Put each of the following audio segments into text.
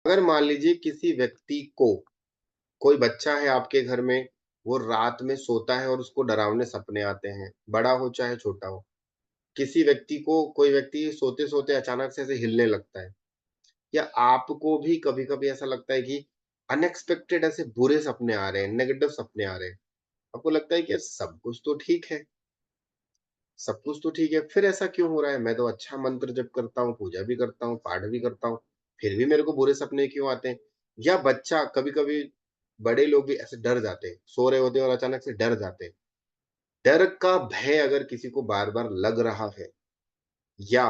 अगर मान लीजिए किसी व्यक्ति को, कोई बच्चा है आपके घर में, वो रात में सोता है और उसको डरावने सपने आते हैं, बड़ा हो चाहे छोटा हो। किसी व्यक्ति को, कोई व्यक्ति सोते-सोते अचानक से ऐसे हिलने लगता है, या आपको भी कभी-कभी ऐसा लगता है कि अनएक्सपेक्टेड ऐसे बुरे सपने आ रहे हैं, नेगेटिव सपने आ रहे हैं। आपको लगता है कि यार सब कुछ तो ठीक है, सब कुछ तो ठीक है, फिर ऐसा क्यों हो रहा है? मैं तो अच्छा मंत्र जप करता हूँ, पूजा भी करता हूँ, पाठ भी करता हूँ, फिर भी मेरे को बुरे सपने क्यों आते हैं? या बच्चा, कभी-कभी बड़े लोग भी ऐसे डर जाते हैं, सो रहे होते हैं और अचानक से डर जाते हैं। डर का भय अगर किसी को बार-बार लग रहा है, या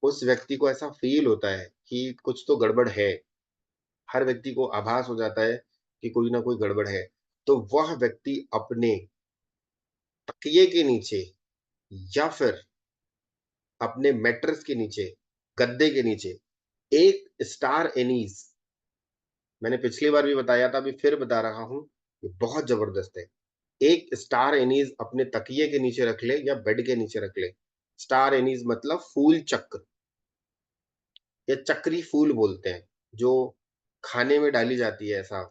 उस व्यक्ति को ऐसा फ़ील होता है कि कुछ तो गड़बड़ है, हर व्यक्ति को आभास हो जाता है कि कोई ना कोई गड़बड़ है, तो वह व्यक्ति अपने तकिए के नीचे या फिर अपने मैट्रेस के नीचे, गद्दे के नीचे एक स्टार एनीस, मैंने पिछली बार भी बताया था, अभी फिर बता रहा हूँ, ये बहुत ज़बरदस्त है। एक स्टार एनीस अपने तकिए के नीचे रख ले या बेड के नीचे रख ले। स्टार एनीस मतलब फूल चक्र, या चक्री फूल बोलते हैं, जो खाने में डाली जाती है ऐसा।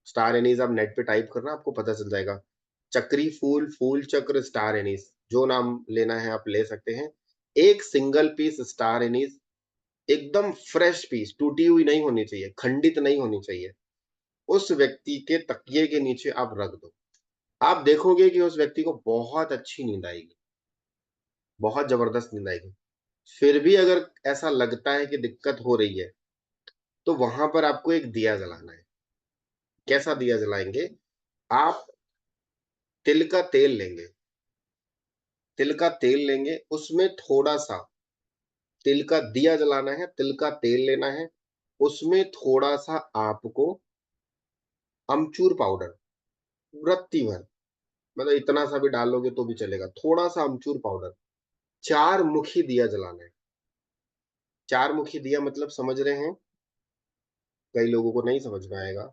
स्टार एनीस आप नेट पे टाइप करना, आपको पता चल जाएगा। चक्री फूल, फूल चक्र, स्टार एनीस, जो नाम लेना है आप ले सकते हैं। एक सिंगल पीस स्टार एनीस, एकदम फ्रेश पीस, टूटी हुई नहीं होनी चाहिए, खंडित नहीं होनी चाहिए। उस व्यक्ति के तकिए के नीचे आप रख दो। आप देखोगे कि उस व्यक्ति को बहुत अच्छी नींद आएगी, बहुत ज़बरदस्त नींद आएगी। फिर भी अगर ऐसा लगता है कि दिक्कत हो रही है, तो वहाँ पर आपको एक दिया जलाना है। कैसा दिया जलाएँगे? आप तिल का तेल लेंगे, तिल का तेल लेंगे, उसमें थोड़ा-सा तिल का दिया जलाना है, तिल का तेल लेना है, उसमें थोड़ा-सा आपको अमचूर पाउडर, रत्ती भर, मतलब इतना सा भी डालोगे तो भी चलेगा, थोड़ा-सा अमचूर पाउडर, 4 मुखी दिया जलाना है। 4 मुखी दिया मतलब समझ रहे हैं? कई लोगों को नहीं समझ में आएगा।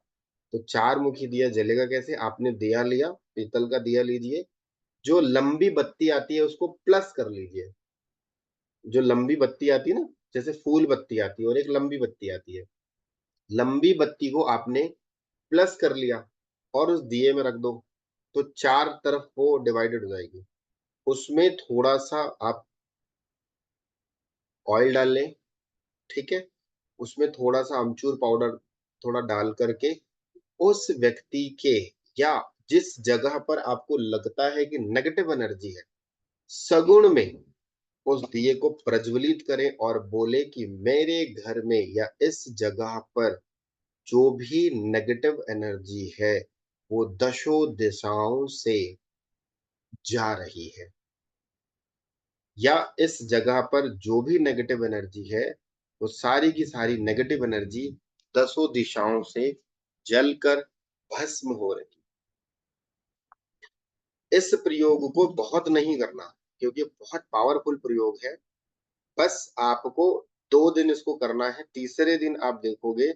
तो 4 मुखी दिया जलेगा कैसे? आपने दिया लिया, पीतल का दिया लीजिए, जो लंबी बत्ती आती है उसको प्लस कर लीजिए। जो लंबी बत्ती आती है ना, जैसे फूल बत्ती आती है और एक लंबी बत्ती आती है। लंबी बत्ती को आपने प्लस कर लिया और उस दिए में रख दो, तो 4 तरफ वो डिवाइडेड हो जाएगी। उसमें थोड़ा-सा आप ऑयल डाल लें, ठीक है? उसमें थोड़ा-सा अमचूर पाउडर थोड़ा डाल कर के उस व्यक्ति के, या जिस जगह पर आपको लगता है कि नेगेटिव एनर्जी है, सगुण में उस दिए को प्रज्वलित करें और बोले कि मेरे घर में या इस जगह पर जो भी नेगेटिव एनर्जी है, वो दशों दिशाओं से जा रही है, या इस जगह पर जो भी नेगेटिव एनर्जी है, वो सारी की सारी नेगेटिव एनर्जी दसों दिशाओं से जलकर भस्म हो रही। इस प्रयोग को बहुत नहीं करना, क्योंकि बहुत पावरफुल प्रयोग है। बस आपको 2 दिन इसको करना है, तीसरे दिन आप देखोगे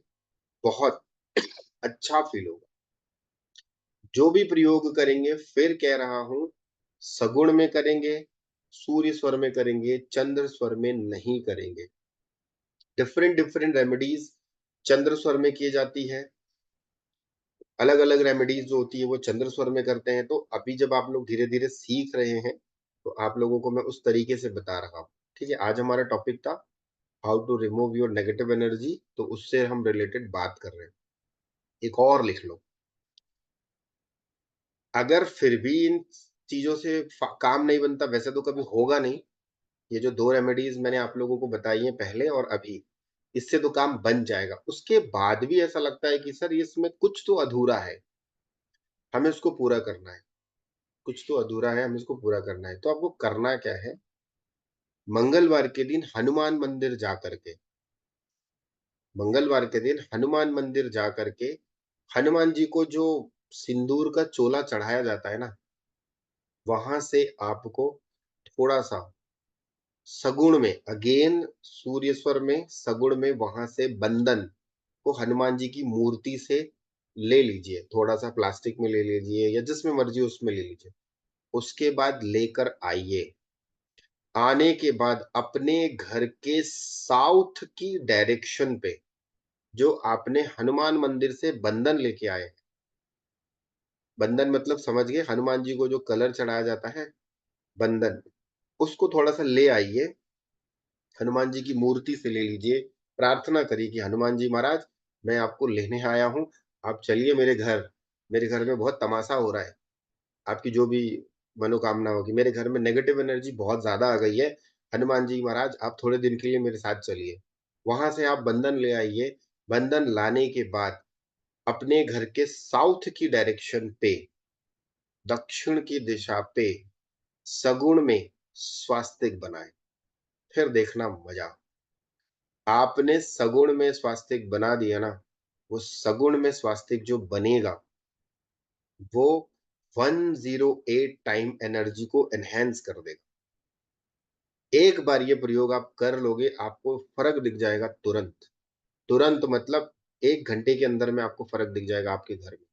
बहुत अच्छा फ़ील होगा। जो भी प्रयोग करेंगे, फिर कह रहा हूँ, सगुण में करेंगे, सूर्य स्वर में करेंगे, चंद्र स्वर में नहीं करेंगे। डिफरेंट डिफरेंट रेमेडीज़ चंद्र स्वर में की जाती है, अलग-अलग रेमेडीज़ जो होती है वो चंद्र स्वर में करते हैं। तो अभी जब आप लोग धीरे-धीरे सीख रहे हैं, तो आप लोगों को मैं उस तरीके से बता रहा हूँ। ठीक है? आज हमारा टॉपिक था how to remove your negative energy, तो उससे हम रिलेटेड बात कर रहे हैं। एक और लिख लो, अगर फिर भी इन चीज़ों से काम नहीं बनता, वैसे तो कभी होगा नहीं। ये जो 2 रेमेडीज़ मैंने आप लोगों को बताई हैं पहले और अभी, इससे तो काम बन जाएगा। उसके बाद भी ऐसा लगता है कि सर इसमें कुछ तो अधूरा है, हमें उसको पूरा करना है। कुछ तो अधूरा है, हमें इसको पूरा करना है। तो आपको करना क्या है, मंगलवार के दिन हनुमान मंदिर जा करके, मंगलवार के दिन हनुमान मंदिर जा करके, हनुमान जी को जो सिंदूर का चोला चढ़ाया जाता है ना, वहाँ से आपको थोड़ा-सा सगुण में, अगेन सूर्य स्वर में, सगुण में वहाँ से बंदन को हनुमान जी की मूर्ति से ले लीजिए। थोड़ा-सा प्लास्टिक में ले लीजिए या जिसमें मर्ज़ी उसमें ले लीजिए। उसके बाद लेकर आइए। आने के बाद अपने घर के साउथ की डायरेक्शन पे जो आपने हनुमान मंदिर से बंधन लेके आए। बंधन मतलब समझ गए, हनुमान जी को जो कलर चढ़ाया जाता है, बंधन, उसको थोड़ा-सा ले आइए, हनुमान जी की मूर्ति से ले लीजिए, प्रार्थना करिए कि हनुमान जी महाराज, मैं आपको लेने आया हूँ, आप चलिए मेरे घर में बहुत तमाशा हो रहा है। आपकी जो भी मनोकामना होगी, मेरे घर में नेगेटिव एनर्जी बहुत ज़्यादा आ गई है, हनुमान जी महाराज आप थोड़े दिन के लिए मेरे साथ चलिए। वहाँ से आप बंधन ले आइए, बंधन लाने के बाद अपने घर के साउथ की डायरेक्शन पे, दक्षिण की दिशा पे सगुण में स्वास्तिक बनाएँ, फिर देखना मज़ा। आपने सगुण में स्वास्तिक बना दिया ना, वो सगुण में स्वास्तिक जो बनेगा, वो 108 टाइम एनर्जी को एनहांस कर देगा। एक बार ये प्रयोग आप कर लोगे, आपको फ़र्क दिख जाएगा तुरंत। तुरंत मतलब 1 घंटे के अंदर में आपको फ़र्क दिख जाएगा आपके घर में।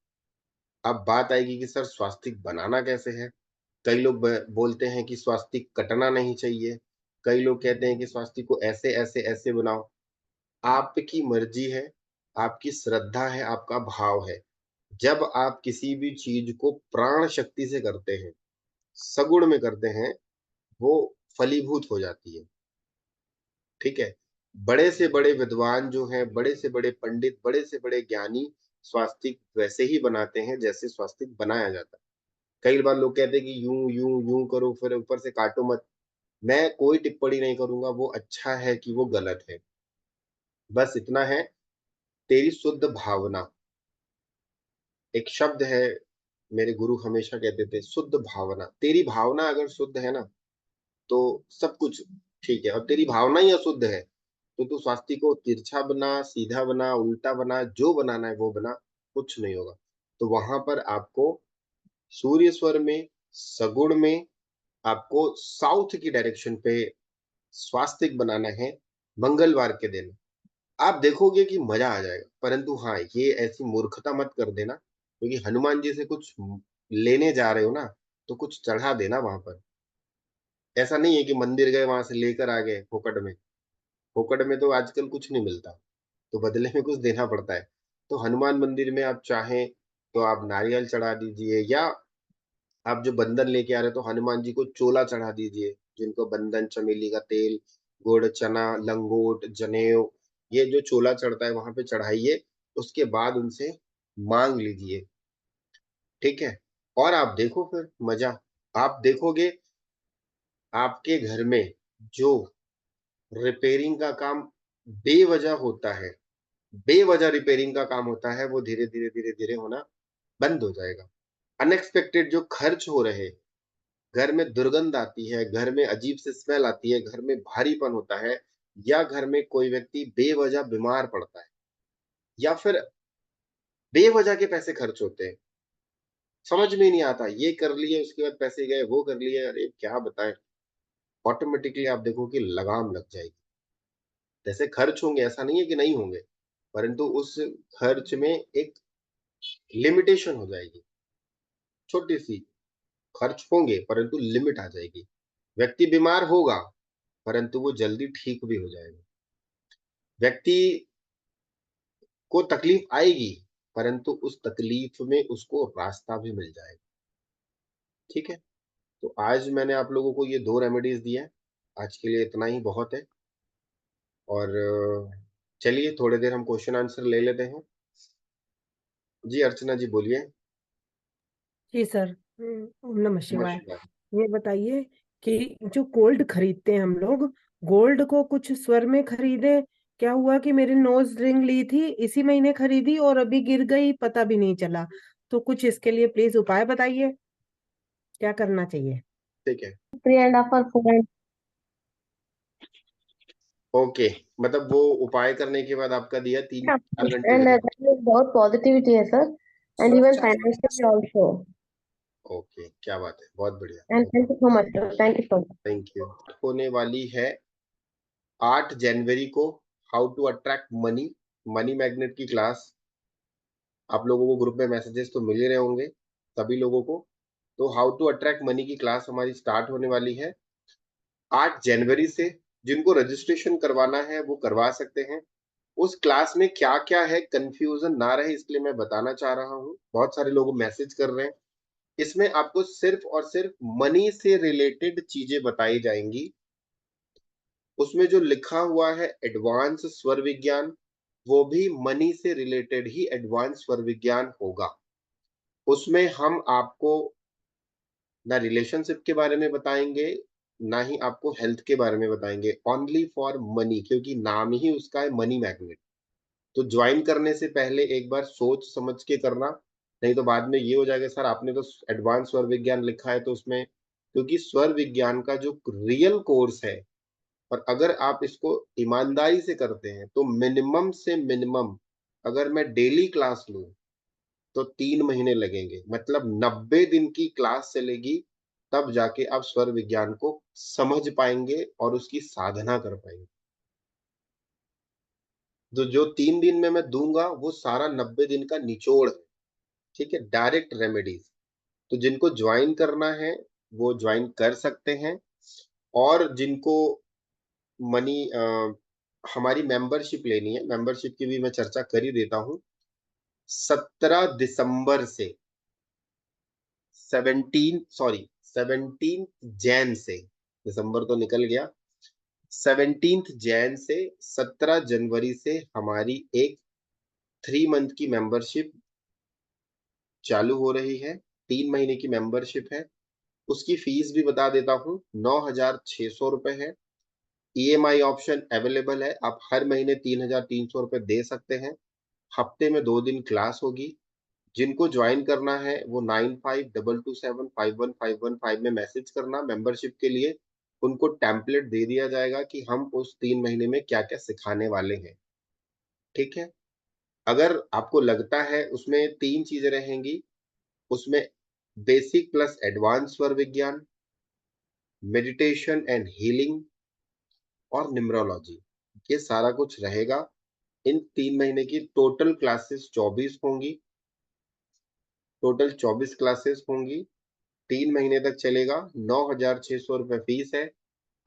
अब बात आएगी कि सर स्वास्तिक बनाना कैसे है? कई लोग बोलते हैं कि स्वास्तिक कटना नहीं चाहिए। कई लोग कहते हैं कि स्वास्तिक को ऐसे, ऐसे, ऐसे बनाओ। आपकी मर्ज़ी है, आपकी श्रद्धा है, आपका भाव है। जब आप किसी भी चीज़ को प्राण शक्ति से करते हैं, सगुण में करते हैं, वो फलीभूत हो जाती है, ठीक है? बड़े से बड़े विद्वान जो हैं, बड़े से बड़े पंडित, बड़े से बड़े ज्ञानी स्वास्तिक वैसे ही बनाते हैं जैसे स्वास्तिक बनाया जाता है। कई बार लोग कहते हैं कि यूँ, यूँ, यूँ करो फिर ऊपर से काटो मत। मैं कोई टिप्पणी नहीं करूँगा, वो अच्छा है कि वो गलत है। बस इतना है, तेरी शुद्ध भावना, एक शब्द है, मेरे गुरु हमेशा कहते थे, शुद्ध भावना। तेरी भावना अगर शुद्ध है ना, तो सब कुछ ठीक है, और तेरी भावना ही अशुद्ध है, तो तू स्वास्तिक को तिरछा बना, सीधा बना, उल्टा बना, जो बनाना है वो बना, कुछ नहीं होगा। तो वहाँ पर आपको सूर्य स्वर में, सगुण में, आपको साउथ की डायरेक्शन पे स्वास्तिक बनाना है, मंगलवार के दिन। आप देखोगे कि मज़ा आ जाएगा। परंतु हाँ, ये ऐसी मूर्खता मत कर देना, क्योंकि हनुमान जी से कुछ लेने जा रहे हो ना, तो कुछ चढ़ा देना वहाँ पर। ऐसा नहीं है कि मंदिर गए, वहाँ से लेकर आ गए फोकट में। फोकट में तो आजकल कुछ नहीं मिलता, तो बदले में कुछ देना पड़ता है। तो हनुमान मंदिर में आप चाहें, तो आप नारियल चढ़ा दीजिए, या आप जो बंधन लेके आ रहे हो, तो हनुमान जी को चोला चढ़ा दीजिए, जिनको बंधन, चमेली का तेल, गुड़, चना, लंगोट, जनेऊ, ये जो चोला चढ़ता है वहाँ पे चढ़ाइए, उसके बाद उनसे माँग लीजिए, ठीक है? और आप देखो फिर मज़ा, आप देखोगे आपके घर में जो रिपेयरिंग का काम बेवज़ह होता है, बेवज़ह रिपेयरिंग का काम होता है, वो धीरे-धीरे, धीरे-धीरे होना बंद हो जाएगा। अनएक्सपेक्टेड जो खर्च हो रहे, घर में दुर्गंध आती है, घर में अजीब सी स्मेल आती है, घर में भारीपन होता है, या घर में कोई व्यक्ति बेवज़ह बीमार पड़ता है, या फिर बेवज़ह के पैसे खर्च होते हैं, समझ में ही नहीं आता, ये कर लिए, उसके बाद पैसे गए, वो कर लिए, अरे क्या बताएँ? ऑटोमैटिकली आप देखोगे लगाम लग जाएगी। जैसे खर्च होंगे, ऐसा नहीं है कि नहीं होंगे, परंतु उस खर्च में एक लिमिटेशन हो जाएगी, छोटी-सी। खर्च होंगे, परंतु लिमिट आ जाएगी। व्यक्ति बीमार होगा, परंतु वो जल्दी ठीक भी हो जाएगा। व्यक्ति को तकलीफ आएगी, परंतु उस तकलीफ में उसको रास्ता भी मिल जाएगा, ठीक है? तो आज मैंने आप लोगों को ये 2 रेमेडीज़ दी हैं। आज के लिए इतना ही बहुत है, और चलिए थोड़ी देर हम क्वेश्चन आंसर ले लेते हैं। जी, अर्चना जी बोलिए। जी सर। ओम नमः नमः शिवाय। शिवाय। ये बताइए कि जो गोल्ड खरीदते हैं हम लोग, गोल्ड को कुछ स्वर में खरीदे, क्या हुआ कि मेरी नोज रिंग ली थी, इसी महीने खरीदी और अभी गिर गई, पता भी नहीं चला। तो कुछ इसके लिए प्लीज उपाय बताइए, क्या करना चाहिए? ठीक है, 3.5 or 4. ओके। मतलब वो उपाय करने के बाद आपका दिया 3-4 घंटे And में that is बहुत पॉजिटिविटी है sir, and even financially also. Okay, क्या बात है, बहुत बढ़िया। And thank you so much sir, thank you so much. Thank you. होने वाली है 8 जनवरी को, how to attract money, money magnet की क्लास। आप लोगों को ग्रुप में मैसेजेस तो मिल ही रहे होंगे, सभी लोगों को। तो हाउ टू अट्रैक्ट मनी की क्लास हमारी स्टार्ट होने वाली है 8 जनवरी से। जिनको रजिस्ट्रेशन करवाना है वो करवा सकते हैं। उस क्लास में क्या क्या है, कंफ्यूजन ना रहे इसलिए मैं बताना चाह रहा हूँ। बहुत सारे लोग मैसेज कर रहे हैं। इसमें आपको सिर्फ और सिर्फ मनी से रिलेटेड चीजें बताई जाएंगी। उसमें जो लिखा हुआ है एडवांस स्वर विज्ञान, वो भी मनी से रिलेटेड ही एडवांस स्वर विज्ञान होगा। उसमें हम आपको ना रिलेशनशिप के बारे में बताएंगे, ना ही आपको हेल्थ के बारे में बताएंगे, ओनली फॉर मनी, क्योंकि नाम ही उसका है मनी मैग्नेट। तो ज्वाइन करने से पहले एक बार सोच समझ के करना, नहीं तो बाद में ये हो जाएगा सर आपने तो एडवांस स्वर विज्ञान लिखा है तो उसमें, क्योंकि स्वर विज्ञान का जो रियल कोर्स है, और अगर आप इसको ईमानदारी से करते हैं तो मिनिमम से मिनिमम, अगर मैं डेली क्लास लूं तो 3 महीने लगेंगे, मतलब 90 दिन की क्लास चलेगी, तब जाके आप स्वर विज्ञान को समझ पाएंगे और उसकी साधना कर पाएंगे। तो जो 3 दिन में मैं दूंगा वो सारा 90 दिन का निचोड़ है। ठीक है, डायरेक्ट रेमेडीज। तो जिनको ज्वाइन करना है वो ज्वाइन कर सकते हैं। और जिनको मनी हमारी मेंबरशिप लेनी है, मेंबरशिप की भी मैं चर्चा कर ही देता हूँ। 17 दिसंबर से 17 जैन से, दिसंबर तो निकल गया, 17 जैन से 17 जनवरी से हमारी एक 3 मंथ की मेंबरशिप चालू हो रही है। 3 महीने की मेंबरशिप है। उसकी फीस भी बता देता हूँ, 9,600 रुपए है। ईएमआई ऑप्शन अवेलेबल है, आप हर महीने 3,300 रुपए दे सकते हैं। हफ्ते में 2 दिन क्लास होगी। जिनको ज्वाइन करना है वो 9522751515 में मैसेज करना मेंबरशिप के लिए। उनको टेम्पलेट दे दिया जाएगा कि हम उस 3 महीने में क्या क्या सिखाने वाले हैं। ठीक है, अगर आपको लगता है उसमें 3 चीजें रहेंगी, उसमें बेसिक प्लस एडवांस स्वर विज्ञान, मेडिटेशन एंड हीलिंग, और न्यूमरोलॉजी, ये सारा कुछ रहेगा। इन 3 महीने की टोटल क्लासेस 24 होंगी। टोटल 24 क्लासेस होंगी। 3 महीने तक चलेगा। 9,600 रुपये फीस है।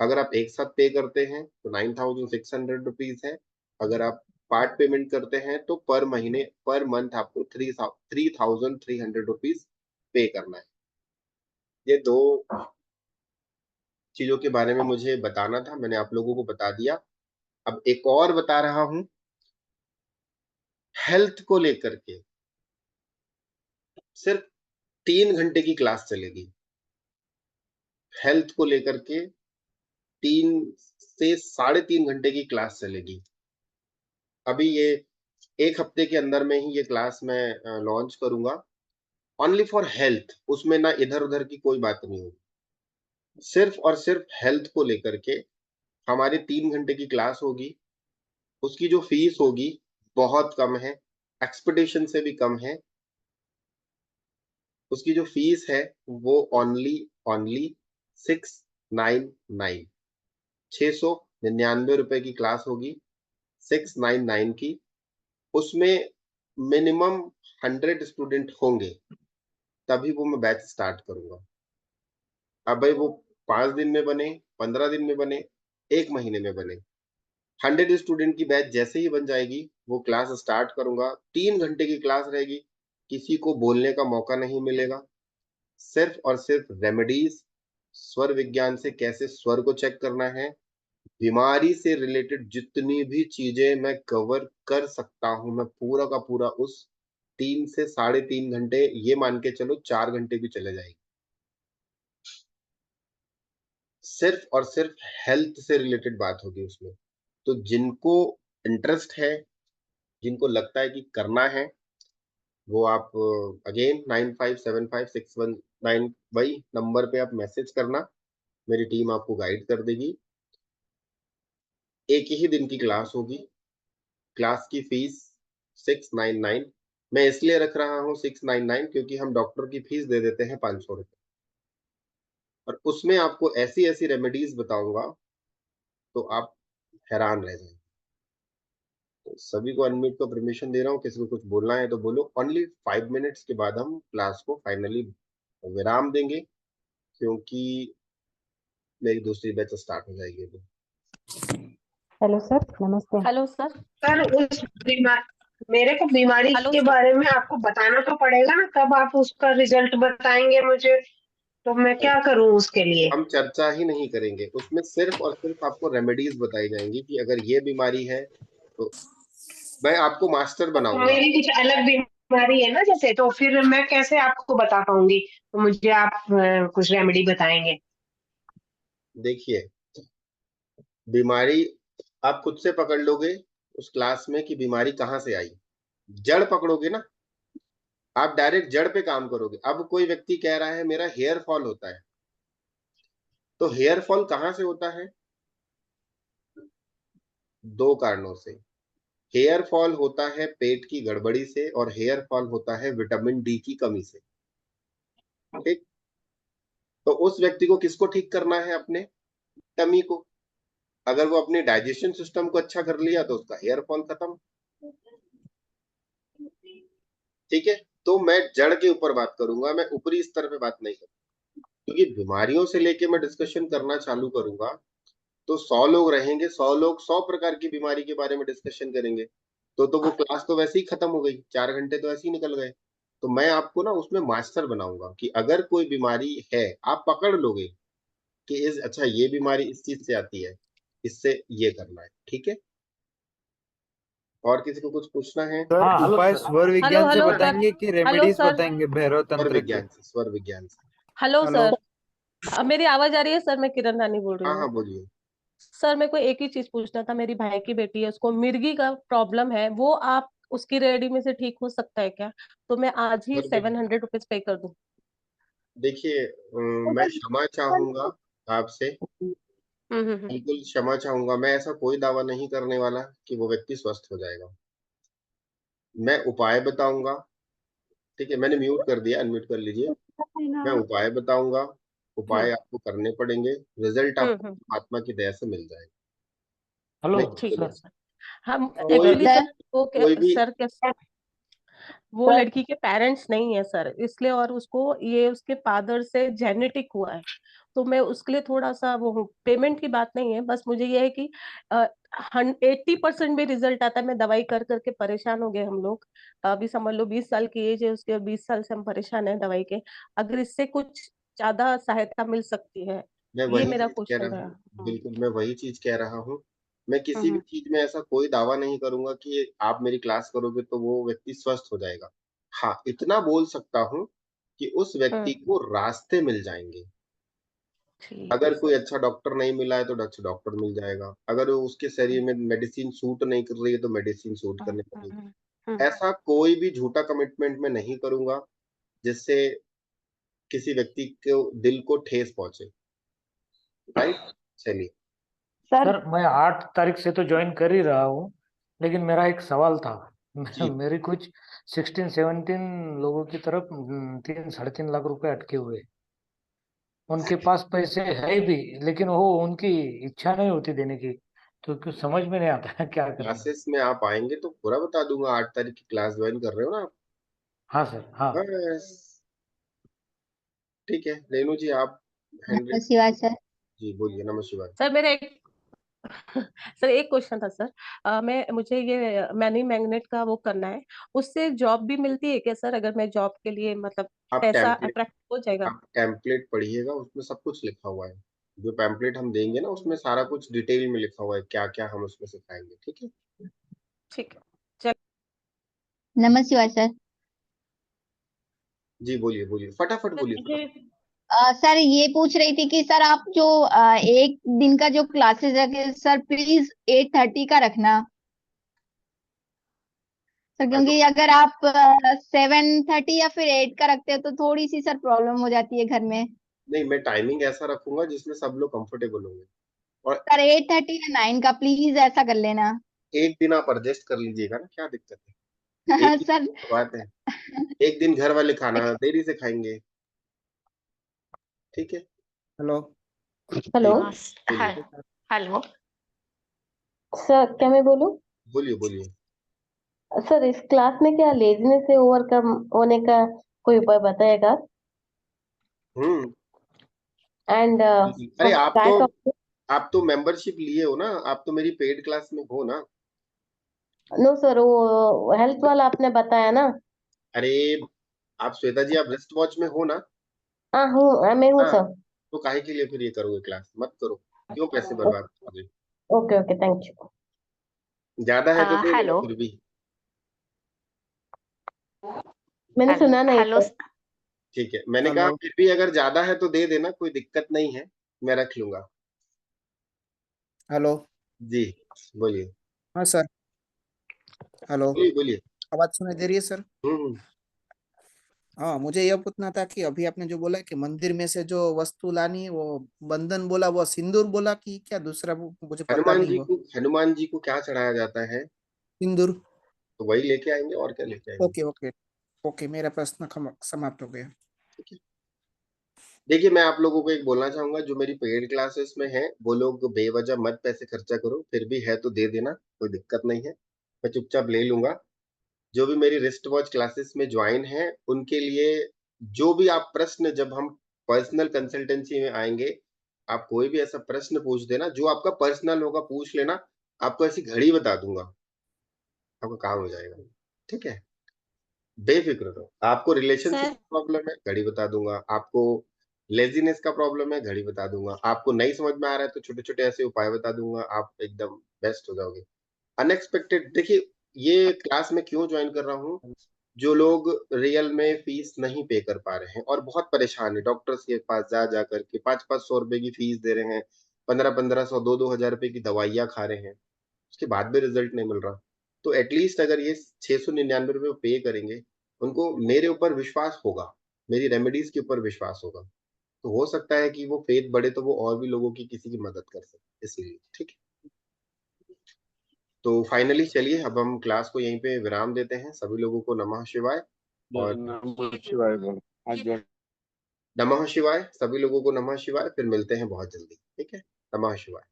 अगर आप एक साथ पे करते हैं तो 9,600 रुपीज है। अगर आप पार्ट पेमेंट करते हैं तो पर महीने पर मंथ आपको 3,300 रुपीज पे करना है। ये दो चीजों के बारे में मुझे बताना था, मैंने आप लोगों को बता दिया। अब एक और बता रहा हूं, हेल्थ को लेकर के सिर्फ 3 घंटे की क्लास चलेगी। हेल्थ को लेकर के 3 से 3.5 घंटे की क्लास चलेगी। अभी ये एक हफ्ते के अंदर में ही ये क्लास मैं लॉन्च करूंगा, ओनली फॉर हेल्थ। उसमें ना इधर उधर की कोई बात नहीं होगी, सिर्फ और सिर्फ हेल्थ को लेकर के हमारी 3 घंटे की क्लास होगी। उसकी जो फीस होगी बहुत कम है, एक्सपेक्टेशन से भी कम है। उसकी जो फीस है वो ओनली ओनली 699, 699 रुपए की क्लास होगी, 699 की। उसमें मिनिमम 100 स्टूडेंट होंगे, तभी वो मैं बैच स्टार्ट करूंगा। अब भाई वो 5 दिन में बने, 15 दिन में बने, एक महीने में बने, 100 स्टूडेंट की बैच जैसे ही बन जाएगी वो क्लास स्टार्ट करूंगा। 3 घंटे की क्लास रहेगी, किसी को बोलने का मौका नहीं मिलेगा। सिर्फ और सिर्फ रेमेडीज, स्वर विज्ञान से कैसे स्वर को चेक करना है, बीमारी से रिलेटेड जितनी भी चीजें मैं कवर कर सकता हूं, मैं पूरा का पूरा उस 3 से 3.5 घंटे, ये मान के चलो 4 घंटे भी चले जाएंगे, सिर्फ और सिर्फ हेल्थ से रिलेटेड बात होगी उसमें। तो जिनको इंटरेस्ट है, जिनको लगता है कि करना है, वो आप अगेन 957561 वही नंबर पे आप मैसेज करना, मेरी टीम आपको गाइड कर देगी। एक ही दिन की क्लास होगी। क्लास की फीस 699। मैं इसलिए रख रहा हूँ 699 क्योंकि हम डॉक्टर की फीस दे देते हैं 500 रुपये, और उसमें आपको ऐसी ऐसी रेमेडीज बताऊंगा तो आप हैरान रह जाएंगे। तो सभी को अनम्यूट को परमिशन दे रहा हूँ, किसी को कुछ बोलना है तो बोलो। ओनली 5 मिनट्स के बाद हम क्लास को फाइनली विराम देंगे, क्योंकि मेरी दूसरी बैच स्टार्ट हो जाएगी अभी। हेलो सर, नमस्ते। Hello sir. सर उस बीमार मेरे को बीमारी हेलो के सर। बारे में आपको बताना तो पड़ेगा ना, कब आप उसका रिजल्ट बताएंगे मुझे, तो मैं क्या करूं उसके लिए। हम चर्चा ही नहीं करेंगे उसमें, सिर्फ और सिर्फ आपको रेमेडीज बताई जाएंगी कि अगर ये बीमारी है तो मैं आपको मास्टर तो बनाऊंगा। मेरी कुछ अलग बीमारी है ना जैसे, तो फिर मैं कैसे आपको बता पाऊंगी, तो मुझे आप कुछ रेमेडी बताएंगे। देखिए, बीमारी आप खुद से पकड़ लोगे उस क्लास में कि बीमारी कहाँ से आई, जड़ पकड़ोगे ना, आप डायरेक्ट जड़ पे काम करोगे। अब कोई व्यक्ति कह रहा है मेरा हेयर फॉल होता है, तो हेयर फॉल कहाँ से होता है? दो कारणों से। हेयर फॉल होता है पेट की गड़बड़ी से, और हेयर फॉल होता है विटामिन डी की कमी से। ठीक। तो उस व्यक्ति को किसको ठीक करना है? अपने टमी को। अगर वो अपने डाइजेशन सिस्टम को अच्छा कर लिया तो उसका हेयर फॉल खत्म। ठीक है। तो मैं जड़ के ऊपर बात करूंगा, मैं ऊपरी स्तर पे बात नहीं करूंगा, क्योंकि बीमारियों से लेके मैं डिस्कशन करना चालू करूंगा तो 100 लोग रहेंगे, 100 लोग 100 प्रकार की बीमारी के बारे में डिस्कशन करेंगे, तो वो क्लास तो वैसे ही खत्म हो गई, 4 घंटे तो ऐसे ही निकल गए। तो मैं आपको ना उसमें मास्टर बनाऊंगा कि अगर कोई बीमारी है आप पकड़ लोगे कि इस अच्छा ये बीमारी इस चीज से आती है, इससे ये करना है। ठीक है। और किसी को कुछ पूछना है? सर हाँ हेलो उपाय सर। स्वर हेलो विज्ञान से हेलो सर। बताएंगे कि हेलो रेमेडीज सर। बताएंगे भैरव स्वर तंत्र के? विज्ञान से, स्वर विज्ञान से। Hello hello. सर। मेरी आवाज आ रही है सर? मैं किरण रानी बोल रही हाँ हाँ हूँ। बोलिए। सर मेरे को एक ही चीज पूछना था, मेरी भाई की बेटी है, उसको मिर्गी का प्रॉब्लम है, वो आप उसकी रेडी में से ठीक हो सकता है क्या? तो मैं आज ही स्वर विज्ञान, 700 रुपीज पे कर दूं। देखिए मैं क्षमा चाहूंगा आपसे, हम्म। बिल्कुल क्षमा चाहूंगा। मैं ऐसा कोई दावा नहीं करने वाला कि वो व्यक्ति स्वस्थ हो जाएगा। मैं उपाय बताऊंगा। ठीक है, मैंने म्यूट कर दिया, अनम्यूट कर लीजिए। मैं उपाय बताऊंगा, हम्म उपाय आपको करने पड़ेंगे, रिजल्ट आपको हम्म। आत्मा की दया से मिल जाएगा। हेलो नहीं ठीक है सर। बोलिए। सर। हम कोई एक्चुअली भी, सर वो कोई भी, सर क्या, वो लड़की के पेरेंट्स नहीं है सर, इसलिए, और उसको ये उसके फादर से जेनेटिक हुआ है। तो मैं उसके लिए थोड़ा सा वो हूँ, पेमेंट की बात नहीं है, बस मुझे ये है कि 80% भी रिजल्ट आता है। मैं दवाई कर करके परेशान हो गए हम लोग। अभी समझ लो 20 साल की एज है उसके, और 20 साल से हम परेशान हैं दवाई के। अगर इससे कुछ ज्यादा सहायता मिल सकती है, मैं ये वही मेरा चीज कह क्वेश्चन रहा है। हूँ। बिल्कुल मैं वही चीज कह रहा हूँ। मैं किसी भी हम्म चीज में ऐसा कोई दावा नहीं करूंगा कि आप मेरी क्लास करोगे तो वो व्यक्ति स्वस्थ हो जाएगा। हाँ, इतना बोल सकता हूँ कि उस व्यक्ति हम्म। को रास्ते मिल जाएंगे। ठीक है अगर कोई सर। अच्छा डॉक्टर नहीं मिला है तो अच्छा डॉक्टर मिल जाएगा। अगर उसके शरीर में मेडिसिन सूट नहीं कर रही है तो मेडिसिन सूट हम्म करने हम्म लगेगी। हम्म। ऐसा कोई भी झूठा कमिटमेंट मैं नहीं करूंगा जिससे किसी व्यक्ति को दिल को ठेस पहुंचे। राइट। चलिए। सर सर मैं 8 तारीख से तो ज्वाइन कर ही रहा हूँ, लेकिन मेरा एक सवाल था। जी। मेरी कुछ 16-17 लोगों की तरफ 3-3.5 लाख रुपए अटके हुए। उनके पास पैसे है भी, लेकिन वो उनकी इच्छा नहीं होती देने की। तो कुछ समझ में नहीं आता है क्या करें। क्लासेस में आप आएंगे तो पूरा बता दूंगा। 8 तारीख की क्लास ज्वाइन कर रहे हो ना आप? हाँ सर, हाँ। बस। ठीक है रेनू जी, आप हैंडल। नमः शिवाय सर। जी बोलिए। नमः शिवाय। सर मेरा एक सर एक क्वेश्चन था सर। मुझे ये मनी मैग्नेट का वो करना है, उससे जॉब भी मिलती है क्या सर? अगर मैं जॉब के लिए मतलब आप पैसा टेम्पलेट अट्रैक्ट हो जाएगा? आप टेम्पलेट पढ़िएगा, उसमें सब कुछ लिखा हुआ है। जो पैम्पलेट हम देंगे ना उसमें सारा कुछ डिटेल में लिखा हुआ है, क्या क्या हम उसमें सिखाएंगे। ठीक है। ठीक है। चल। नमः शिवाय सर। जी बोलिए, बोलिए फटाफट सर बोलिए, मुझे फटाफट। सर ये पूछ रही थी कि सर आप जो एक दिन का जो क्लासेस रखे सर, प्लीज 8:30 का रखना सर, हेलो। क्योंकि अगर आप 7:30 या फिर 8 का रखते हो तो थोड़ी सी सर प्रॉब्लम हो जाती है घर में। नहीं, मैं टाइमिंग ऐसा रखूंगा जिसमें सब लोग कंफर्टेबल होंगे। और सर 8:30 या 9 का प्लीज ऐसा कर लेना। एक दिन आप एडजस्ट कर लीजिएगा ना, क्या दिक्कत है? एक ही सर बात है। एक दिन घर वाले खाना देरी से खाएंगे। ठीक है। हेलो। जी हेलो हाँ बोलिए, हेलो। सर, क्या मैं बोलूं? बोलिए, बोलिए। सर इस क्लास में क्या लेजीनेस से ओवरकम होने का कोई उपाय बताएगा? हम्म। एंड बिल्कुल। अरे आप तो बैक ऑफ आप तो मेंबरशिप लिए हो ना, आप तो मेरी पेड क्लास में हो ना। नो सर, वो हेल्थ वाला आपने बताया ना। अरे आप श्वेता जी, आप रिस्ट वॉच में हो ना। हाँ हूँ, मैं हूँ हाँ, सर। तो काहे के लिए फिर ये करोगे क्लास, मत करो, क्यों पैसे बर्बाद करोगे। Okay okay, thank you. ज्यादा है तो दे देना हेलो फिर भी। मैंने सुना नहीं हेलो सर। ठीक है, मैंने कहा हेलो। फिर भी अगर ज्यादा है तो दे देना, कोई दिक्कत नहीं है, मैं रख लूंगा। हेलो। जी बोलिए। हाँ सर। हेलो। बोलिए बोलिए। आवाज सुनाई दे रही है सर? हम्म। हाँ, मुझे यह पूछना था कि अभी आपने जो बोला कि मंदिर में से जो वस्तु लानी है, वो बंधन बोला, वो सिंदूर बोला कि क्या दूसरा, वो मुझे पता नहीं वो। हनुमान जी को क्या चढ़ाया जाता है? सिंदूर। तो वही लेके आएंगे, और क्या लेके आएंगे। Okay okay. ओके, मेरा प्रश्न समाप्त हो गया। ठीक है। देखिए, मैं आप लोगों को एक बोलना चाहूंगा, जो मेरी पेड क्लासेस में है वो लोग बेवजह मत पैसे खर्चा करो, फिर भी है तो दे देना, कोई दिक्कत नहीं है, मैं चुपचाप ले लूंगा। जो भी मेरी रिस्ट वॉच क्लासेस में ज्वाइन है उनके लिए, जो भी आप प्रश्न, जब हम पर्सनल कंसल्टेंसी में आएंगे, आप कोई भी ऐसा प्रश्न पूछ देना जो आपका पर्सनल होगा, पूछ लेना, आपको ऐसी घड़ी बता दूंगा, आपका काम हो जाएगा। ठीक है, बेफिक्र रहो। आपको रिलेशनशिप सर। प्रॉब्लम है, घड़ी बता दूंगा। आपको लेजीनेस का प्रॉब्लम है, घड़ी बता दूंगा। आपको नहीं समझ में आ रहा है तो छोटे छोटे ऐसे उपाय बता दूंगा, आप एकदम बेस्ट हो जाओगे। अनएक्सपेक्टेड, देखिए ये क्लास में क्यों ज्वाइन कर रहा हूँ, जो लोग रियल में फीस नहीं पे कर पा रहे हैं और बहुत परेशान है, डॉक्टर्स के पास जा जा करके 500-500 रुपए की फीस दे रहे हैं, 1500-1500, 2-2 हजार रुपए की दवाइयाँ खा रहे हैं, उसके बाद भी रिजल्ट नहीं मिल रहा। तो एटलीस्ट अगर ये 699 रुपए पे करेंगे, उनको मेरे ऊपर विश्वास होगा, मेरी रेमेडीज के ऊपर विश्वास होगा, तो हो सकता है कि वो फेथ बढ़े तो वो और भी लोगों की किसी की मदद कर सके, इसलिए ठीक है। तो फाइनली चलिए, अब हम क्लास को यहीं पे विराम देते हैं। सभी लोगों को नमः शिवाय। और नमः शिवाय बोलो आज जो। नमः शिवाय, सभी लोगों को नमः शिवाय, फिर मिलते हैं बहुत जल्दी, ठीक है। नमः शिवाय।